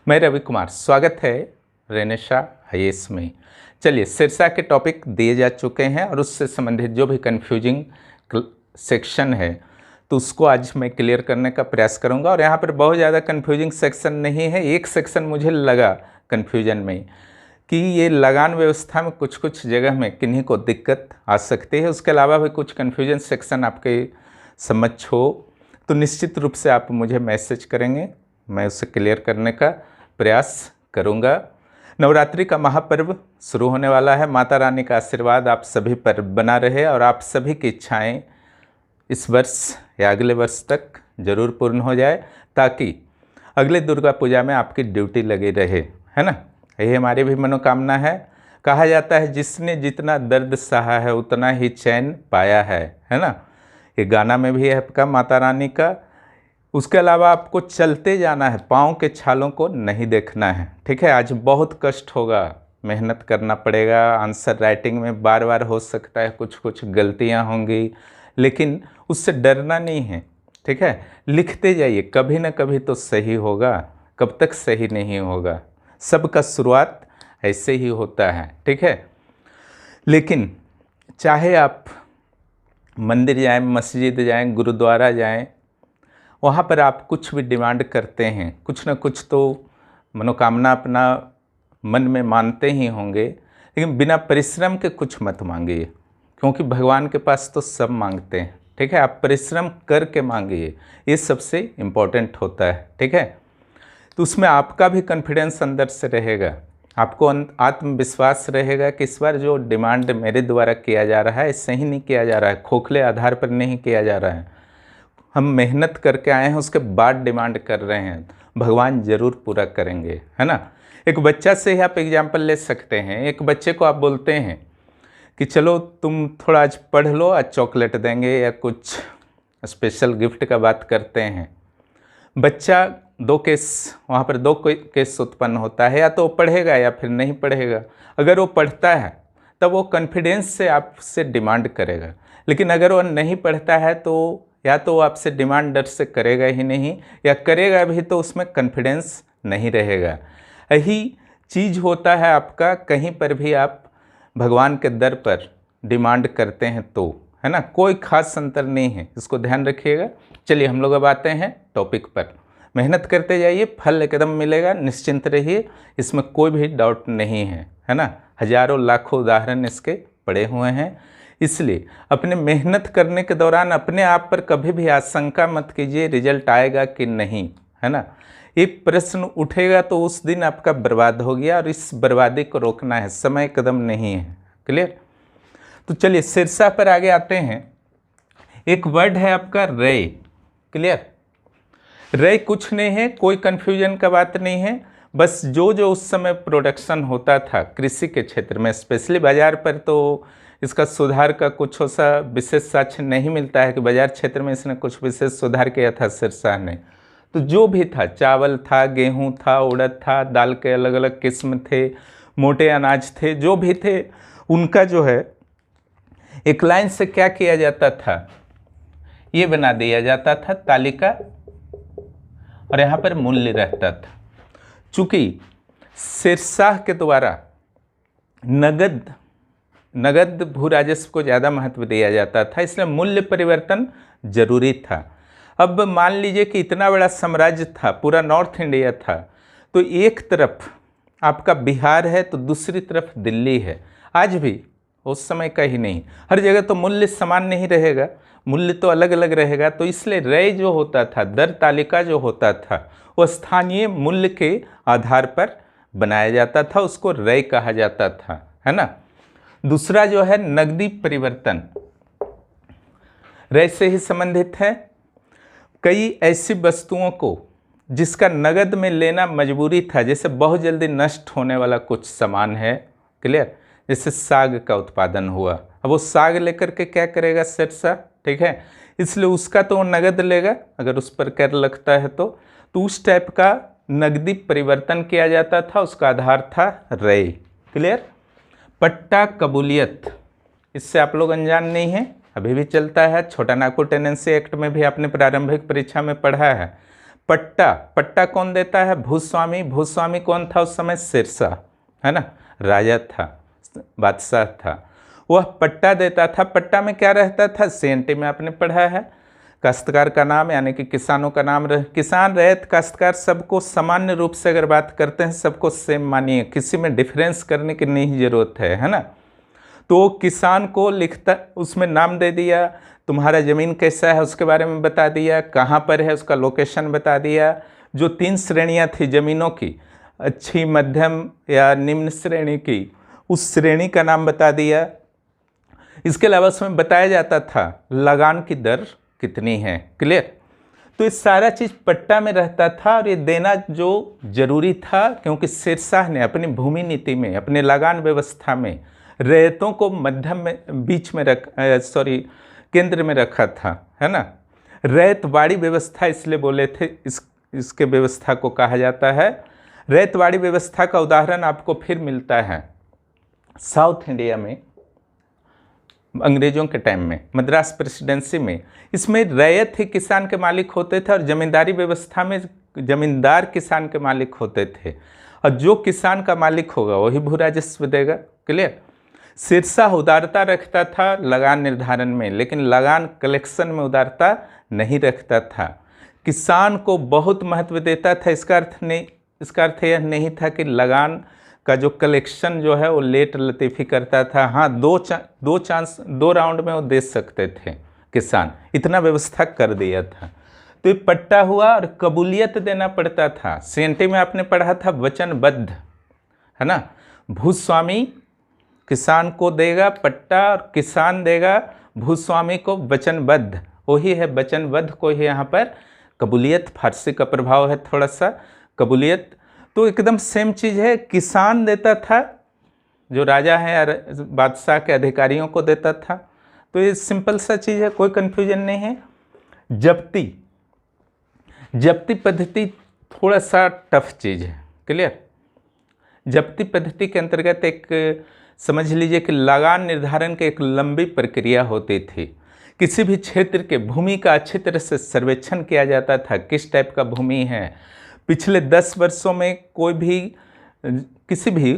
मैं रवि कुमार, स्वागत है रेनेशा आईएएस में। चलिए, सिरसा के टॉपिक दिए जा चुके हैं और उससे संबंधित जो भी कन्फ्यूजिंग सेक्शन है तो उसको आज मैं क्लियर करने का प्रयास करूंगा। और यहाँ पर बहुत ज़्यादा कन्फ्यूजिंग सेक्शन नहीं है। एक सेक्शन मुझे लगा कन्फ्यूजन में कि ये लगान व्यवस्था में कुछ कुछ जगह में किन्हीं को दिक्कत आ सकती है। उसके अलावा भी कुछ कन्फ्यूजन सेक्शन आपके समझ हो तो निश्चित रूप से आप मुझे मैसेज करेंगे, मैं उसे क्लियर करने का प्रयास करूंगा। नवरात्रि का महापर्व शुरू होने वाला है। माता रानी का आशीर्वाद आप सभी पर बना रहे और आप सभी की इच्छाएं इस वर्ष या अगले वर्ष तक जरूर पूर्ण हो जाए, ताकि अगले दुर्गा पूजा में आपकी ड्यूटी लगी रहे, है ना। यही हमारी भी मनोकामना है। कहा जाता है जिसने जितना दर्द सहा है उतना ही चैन पाया है ना। ये गाना में भी है आपका माता रानी का। उसके अलावा आपको चलते जाना है, पाँव के छालों को नहीं देखना है, ठीक है। आज बहुत कष्ट होगा, मेहनत करना पड़ेगा। आंसर राइटिंग में बार बार हो सकता है कुछ कुछ गलतियां होंगी, लेकिन उससे डरना नहीं है, ठीक है। लिखते जाइए, कभी ना कभी तो सही होगा, कब तक सही नहीं होगा। सबका शुरुआत ऐसे ही होता है, ठीक है। लेकिन चाहे आप मंदिर जाएं, मस्जिद जाएं, गुरुद्वारा जाएं, वहाँ पर आप कुछ भी डिमांड करते हैं, कुछ ना कुछ तो मनोकामना अपना मन में मानते ही होंगे, लेकिन बिना परिश्रम के कुछ मत मांगिए, क्योंकि भगवान के पास तो सब मांगते हैं, ठीक है। आप परिश्रम करके मांगिए, ये सबसे इम्पोर्टेंट होता है, ठीक है। तो उसमें आपका भी कॉन्फिडेंस अंदर से रहेगा, आपको आत्मविश्वास रहेगा कि इस बार जो डिमांड मेरे द्वारा किया जा रहा है सही नहीं किया जा रहा है, खोखले आधार पर नहीं किया जा रहा है। हम मेहनत करके आए हैं, उसके बाद डिमांड कर रहे हैं, भगवान जरूर पूरा करेंगे, है ना। एक बच्चा से ही आप एग्जाम्पल ले सकते हैं। एक बच्चे को आप बोलते हैं कि चलो तुम थोड़ा आज पढ़ लो, आज चॉकलेट देंगे या कुछ स्पेशल गिफ्ट का बात करते हैं। बच्चा वहाँ पर दो केस उत्पन्न होता है, या तो वो पढ़ेगा या फिर नहीं पढ़ेगा। अगर वो पढ़ता है तब वो कॉन्फिडेंस से आपसे डिमांड करेगा, लेकिन अगर वो नहीं पढ़ता है तो या तो वो आपसे डिमांड डर से करेगा ही नहीं, या करेगा भी तो उसमें कॉन्फिडेंस नहीं रहेगा। यही चीज़ होता है आपका, कहीं पर भी आप भगवान के दर पर डिमांड करते हैं तो, है ना, कोई खास अंतर नहीं है, इसको ध्यान रखिएगा। चलिए हम लोग अब आते हैं टॉपिक पर। मेहनत करते जाइए, फल एकदम मिलेगा, निश्चिंत रहिए, इसमें कोई भी डाउट नहीं है ना। हजारों लाखों उदाहरण इसके पड़े हुए हैं। इसलिए अपने मेहनत करने के दौरान अपने आप पर कभी भी आशंका मत कीजिए रिजल्ट आएगा कि नहीं, है ना। ये प्रश्न उठेगा तो उस दिन आपका बर्बाद हो गया, और इस बर्बादी को रोकना है, समय कदम नहीं है। क्लियर। तो चलिए सिरसा पर आगे आते हैं। एक वर्ड है आपका रे। क्लियर। रे कुछ नहीं है, कोई कंफ्यूजन का बात नहीं है। बस जो जो उस समय प्रोडक्शन होता था कृषि के क्षेत्र में, स्पेशली बाजार पर तो इसका सुधार का कुछ ऐसा विशेष साक्ष्य नहीं मिलता है कि बाजार क्षेत्र में इसने कुछ विशेष सुधार किया था सिरसा ने। तो जो भी था, चावल था, गेहूं था, उड़द था, दाल के अलग अलग किस्म थे, मोटे अनाज थे, जो भी थे, उनका जो है एक लाइन से क्या किया जाता था, ये बना दिया जाता था तालिका, और यहाँ पर मूल्य रहता था। चूंकि सिरसा के द्वारा नगद भू राजस्व को ज़्यादा महत्व दिया जाता था, इसलिए मूल्य परिवर्तन जरूरी था। अब मान लीजिए कि इतना बड़ा साम्राज्य था, पूरा नॉर्थ इंडिया था, तो एक तरफ आपका बिहार है तो दूसरी तरफ दिल्ली है। आज भी उस समय का ही नहीं, हर जगह तो मूल्य समान नहीं रहेगा, मूल्य तो अलग अलग रहेगा। तो इसलिए रे जो होता था, दर तालिका जो होता था, वो स्थानीय मूल्य के आधार पर बनाया जाता था, उसको रे कहा जाता था, है ना। दूसरा जो है नगदी परिवर्तन, रे से ही संबंधित है। कई ऐसी वस्तुओं को जिसका नगद में लेना मजबूरी था, जैसे बहुत जल्दी नष्ट होने वाला कुछ सामान है। क्लियर। जैसे साग का उत्पादन हुआ, अब वो साग लेकर के क्या करेगा सिरसा, ठीक है, इसलिए उसका तो वो नगद लेगा अगर उस पर कर लगता है तो उस टाइप का नगदी परिवर्तन किया जाता था, उसका आधार था रे। क्लियर। पट्टा कबूलियत, इससे आप लोग अनजान नहीं हैं, अभी भी चलता है। छोटा नागपुर टेनेंसी एक्ट में भी आपने प्रारंभिक परीक्षा में पढ़ा है। पट्टा, पट्टा कौन देता है? भूस्वामी। भूस्वामी कौन था उस समय? शेरशाह, है ना, राजा था, बादशाह था, वह पट्टा देता था। पट्टा में क्या रहता था? सीएनटी में आपने पढ़ा है, काश्तकार का नाम यानी कि किसानों का नाम किसान, रैयत, काश्तकार सबको सामान्य रूप से अगर बात करते हैं सबको सेम मानिए, किसी में डिफरेंस करने की नहीं ज़रूरत है ना। तो किसान को लिखता, उसमें नाम दे दिया, तुम्हारा ज़मीन कैसा है उसके बारे में बता दिया, कहाँ पर है उसका लोकेशन बता दिया। जो 3 श्रेणियाँ थी ज़मीनों की, अच्छी, मध्यम या निम्न श्रेणी की, उस श्रेणी का नाम बता दिया। इसके अलावा उसमें बताया जाता था लगान की दर कितनी है। क्लियर? तो ये सारा चीज़ पट्टा में रहता था और ये देना जो जरूरी था, क्योंकि शेरशाह ने अपनी भूमि नीति में, अपने लगान व्यवस्था में रैयतों को मध्यम में, बीच में केंद्र में रखा था, है ना। रैयतवाड़ी व्यवस्था इसलिए बोले थे, इसके व्यवस्था को कहा जाता है। रैयतवाड़ी व्यवस्था का उदाहरण आपको फिर मिलता है साउथ इंडिया में, अंग्रेजों के टाइम में, मद्रास प्रेसिडेंसी में। इसमें रैयत ही किसान के मालिक होते थे और जमींदारी व्यवस्था में जमींदार किसान के मालिक होते थे, और जो किसान का मालिक होगा वही भू राजस्व देगा। क्लियर? शेरशाह उदारता रखता था लगान निर्धारण में, लेकिन लगान कलेक्शन में उदारता नहीं रखता था। किसान को बहुत महत्व देता था। इसका अर्थ यह नहीं था कि लगान का जो कलेक्शन जो है वो लेट लतीफ़ी करता था। हाँ, दो राउंड में वो दे सकते थे किसान, इतना व्यवस्था कर दिया था। तो ये पट्टा हुआ और कबूलियत देना पड़ता था। सीएनटी में आपने पढ़ा था वचनबद्ध, है ना। भूस्वामी किसान को देगा पट्टा और किसान देगा भूस्वामी को वचनबद्ध, वही है वचनबद्ध को ही यहाँ पर कबूलियत, फारसी का प्रभाव है थोड़ा सा, कबूलियत। तो एकदम सेम चीज़ है। किसान देता था, जो राजा है बादशाह के अधिकारियों को देता था। तो ये सिंपल सा चीज़ है, कोई कन्फ्यूजन नहीं है। जब्ती पद्धति थोड़ा सा टफ चीज़ है। क्लियर? जब्ती पद्धति के अंतर्गत एक समझ लीजिए कि लगान निर्धारण की एक लंबी प्रक्रिया होती थी। किसी भी क्षेत्र के भूमि का अच्छी तरह से सर्वेक्षण किया जाता था, किस टाइप का भूमि है, पिछले 10 वर्षों में कोई भी किसी भी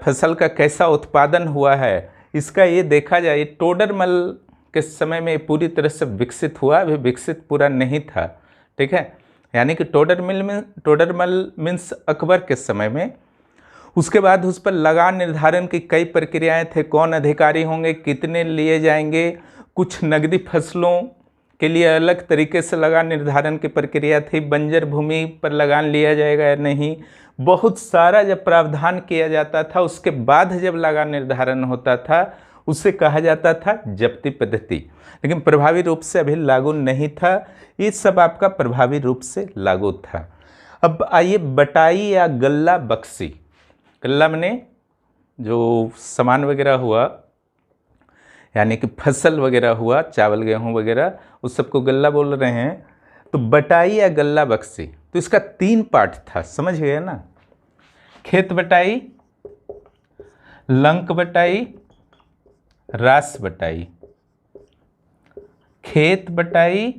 फसल का कैसा उत्पादन हुआ है, इसका ये देखा जाए। टोडरमल के समय में पूरी तरह से विकसित हुआ, अभी विकसित पूरा नहीं था। ठीक है, यानी कि टोडरमल मीन्स अकबर के समय में। उसके बाद उस पर लगान निर्धारण की कई प्रक्रियाएं थे, कौन अधिकारी होंगे, कितने लिए जाएंगे, कुछ नकदी फसलों के लिए अलग तरीके से लगान निर्धारण की प्रक्रिया थी, बंजर भूमि पर लगान लिया जाएगा या नहीं, बहुत सारा जब प्रावधान किया जाता था उसके बाद जब लगान निर्धारण होता था उसे कहा जाता था जब्ती पद्धति, लेकिन प्रभावी रूप से अभी लागू नहीं था। ये सब आपका प्रभावी रूप से लागू था। अब आइए बटाई या गल्ला बक्सी। गल्ला मने जो सामान वगैरह हुआ, यानी कि फसल वगैरह हुआ, चावल गेहूं वगैरह, उस सबको गल्ला बोल रहे हैं। तो बटाई या गल्ला बक्सी, तो इसका 3 पार्ट था, समझ गए ना। खेत बटाई, लंक बटाई, रास बटाई। खेत बटाई,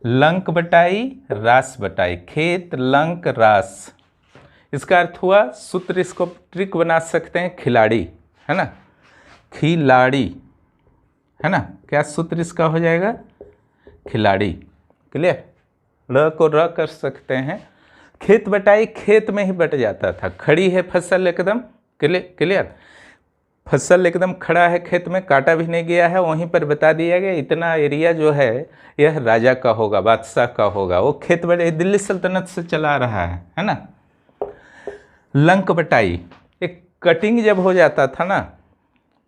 लंक बटाई, रास बटाई। खेत, लंक, रास। इसका अर्थ हुआ, सूत्र इसको ट्रिक बना सकते हैं, खिलाड़ी, है ना, खिलाड़ी, है ना। क्या सूत्र इसका हो जाएगा? खिलाड़ी। क्लियर? र को र कर सकते हैं। खेत बटाई, खेत में ही बट जाता था। खड़ी है फसल एकदम, क्लियर, फसल एकदम खड़ा है खेत में, काटा भी नहीं गया है, वहीं पर बता दिया गया इतना एरिया जो है यह राजा का होगा, बादशाह का होगा। वो खेत बटाई दिल्ली सल्तनत से चला रहा है ना। लंक बटाई, एक कटिंग जब हो जाता था ना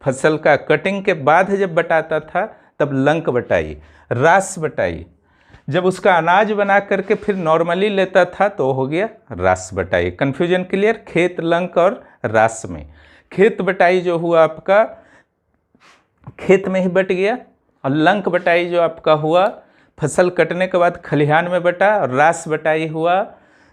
फसल का, कटिंग के बाद जब बटाता था तब लंक बटाई। रास बटाई, जब उसका अनाज बना करके फिर नॉर्मली लेता था तो हो गया रास बटाई। Confusion clear? खेत, लंक और रास में। खेत बटाई जो हुआ आपका खेत में ही बट गया, और लंक बटाई जो आपका हुआ फसल कटने के बाद खलिहान में बटा, और रास बटाई हुआ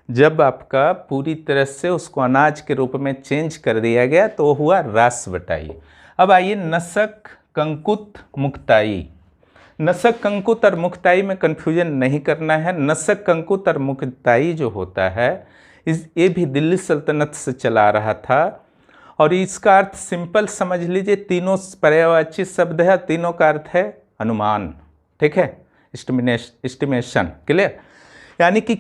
जब आपका पूरी तरह से उसको अनाज के रूप में चेंज कर दिया गया तो हुआ रास बटाई। अब आइए नसक, कंकुत, मुक्ताई। नसक कंकुत और मुक्ताई में कन्फ्यूजन नहीं करना है। नसक कंकुत और मुक्ताई जो होता है ये भी दिल्ली सल्तनत से चला रहा था, और इसका अर्थ सिंपल समझ लीजिए, तीनों पर्यायवाची शब्द है, तीनों का अर्थ है अनुमान, ठीक है, एस्टिमेशन, क्लियर। यानी कि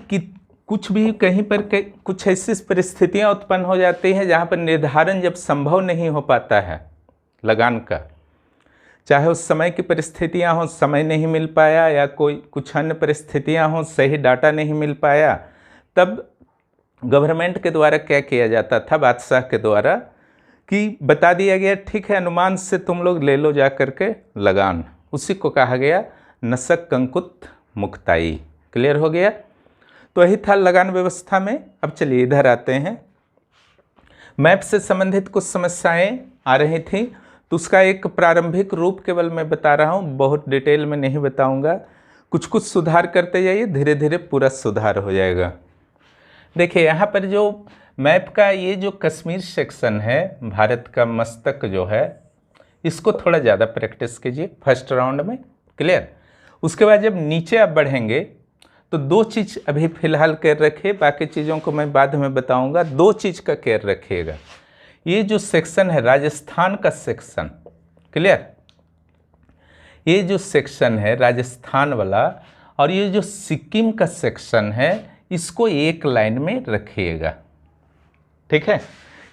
कुछ भी कहीं पर कुछ ऐसी परिस्थितियां उत्पन्न हो जाती हैं जहां पर निर्धारण जब संभव नहीं हो पाता है लगान का, चाहे उस समय की परिस्थितियां हों, समय नहीं मिल पाया, या कोई कुछ अन्य परिस्थितियां हों, सही डाटा नहीं मिल पाया, तब गवर्नमेंट के द्वारा क्या किया जाता था, बादशाह के द्वारा, कि बता दिया गया ठीक है अनुमान से तुम लोग ले लो जा करके लगान, उसी को कहा गया नसक कंकुत मुक्ताई। क्लियर हो गया। तो यही था लगान व्यवस्था में। अब चलिए इधर आते हैं। मैप से संबंधित कुछ समस्याएं आ रही थी, तो उसका एक प्रारंभिक रूप केवल मैं बता रहा हूं, बहुत डिटेल में नहीं बताऊंगा। कुछ कुछ सुधार करते जाइए, धीरे धीरे पूरा सुधार हो जाएगा। देखिए यहाँ पर जो मैप का ये जो कश्मीर सेक्शन है, भारत का मस्तक जो है, इसको थोड़ा ज़्यादा प्रैक्टिस कीजिए फर्स्ट राउंड में। क्लियर। उसके बाद जब नीचे आप बढ़ेंगे तो दो चीज़ अभी फ़िलहाल केयर रखिए, बाकी चीज़ों को मैं बाद में बताऊंगा। दो चीज़ का केयर रखिएगा। ये जो सेक्शन है राजस्थान का सेक्शन, क्लियर, ये जो सेक्शन है राजस्थान वाला, और ये जो सिक्किम का सेक्शन है, इसको एक लाइन में रखिएगा, ठीक है।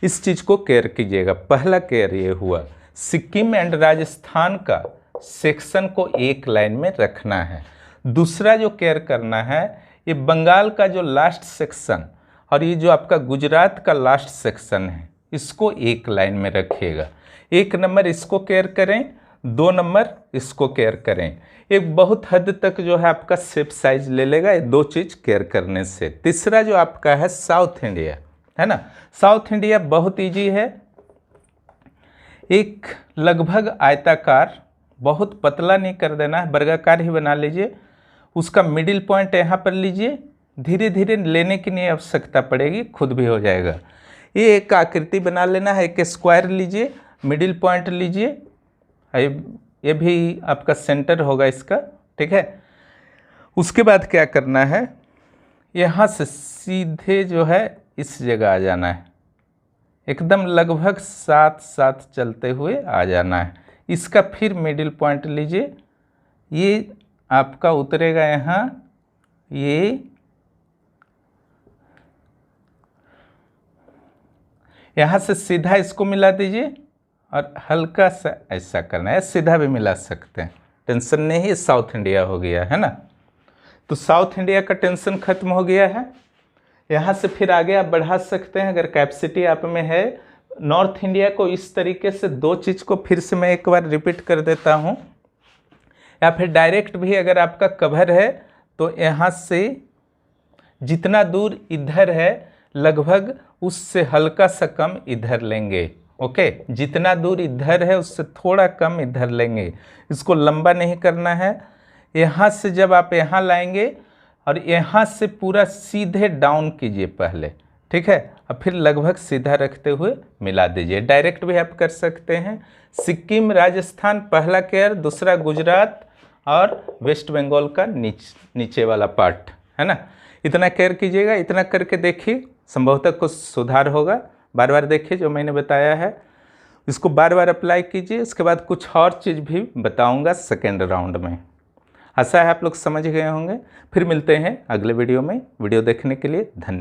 इस चीज़ को केयर कीजिएगा। पहला केयर ये हुआ, सिक्किम एंड राजस्थान का सेक्शन को एक लाइन में रखना है। दूसरा जो केयर करना है, ये बंगाल का जो लास्ट सेक्शन और ये जो आपका गुजरात का लास्ट सेक्शन है, इसको एक लाइन में रखिएगा। 1 नंबर इसको केयर करें, 2 नंबर इसको केयर करें। एक बहुत हद तक जो है आपका शेप साइज ले लेगा ये दो चीज़ केयर करने से। तीसरा जो आपका है साउथ इंडिया, है ना, साउथ इंडिया बहुत इजी है। एक लगभग आयताकार, बहुत पतला नहीं कर देना है, वर्गाकार ही बना लीजिए। उसका मिडिल पॉइंट यहाँ पर लीजिए, धीरे धीरे लेने की नहीं आवश्यकता पड़ेगी, खुद भी हो जाएगा। ये एक आकृति बना लेना है, एक स्क्वायर लीजिए, मिडिल पॉइंट लीजिए, ये भी आपका सेंटर होगा इसका, ठीक है। उसके बाद क्या करना है, यहाँ से सीधे जो है इस जगह आ जाना है, एकदम लगभग साथ साथ चलते हुए आ जाना है। इसका फिर मिडिल पॉइंट लीजिए, ये आपका उतरेगा यहाँ, ये यहाँ से सीधा इसको मिला दीजिए, और हल्का सा ऐसा करना है, सीधा भी मिला सकते हैं, टेंशन नहीं है। साउथ इंडिया हो गया है ना, तो साउथ इंडिया का टेंशन खत्म हो गया है। यहाँ से फिर आगे आप बढ़ा सकते हैं अगर कैपेसिटी आप में है। नॉर्थ इंडिया को इस तरीके से दो चीज़ को फिर से मैं एक बार रिपीट कर देता हूँ, या फिर डायरेक्ट भी अगर आपका कवर है तो यहाँ से जितना दूर इधर है लगभग उससे हल्का सा कम इधर लेंगे, ओके। जितना दूर इधर है उससे थोड़ा कम इधर लेंगे, इसको लंबा नहीं करना है। यहाँ से जब आप यहाँ लाएंगे और यहाँ से पूरा सीधे डाउन कीजिए पहले, ठीक है, और फिर लगभग सीधा रखते हुए मिला दीजिए। डायरेक्ट भी आप कर सकते हैं। सिक्किम राजस्थान पहला केयर, दूसरा गुजरात और वेस्ट बंगाल का नीचे वाला पार्ट, है ना। इतना केयर कीजिएगा। इतना करके देखिए, संभवतः कुछ सुधार होगा। बार बार देखिए जो मैंने बताया है, इसको बार बार अप्लाई कीजिए। उसके बाद कुछ और चीज़ भी बताऊंगा सेकेंड राउंड में। आशा है आप लोग समझ गए होंगे। फिर मिलते हैं अगले वीडियो में। वीडियो देखने के लिए धन्यवाद।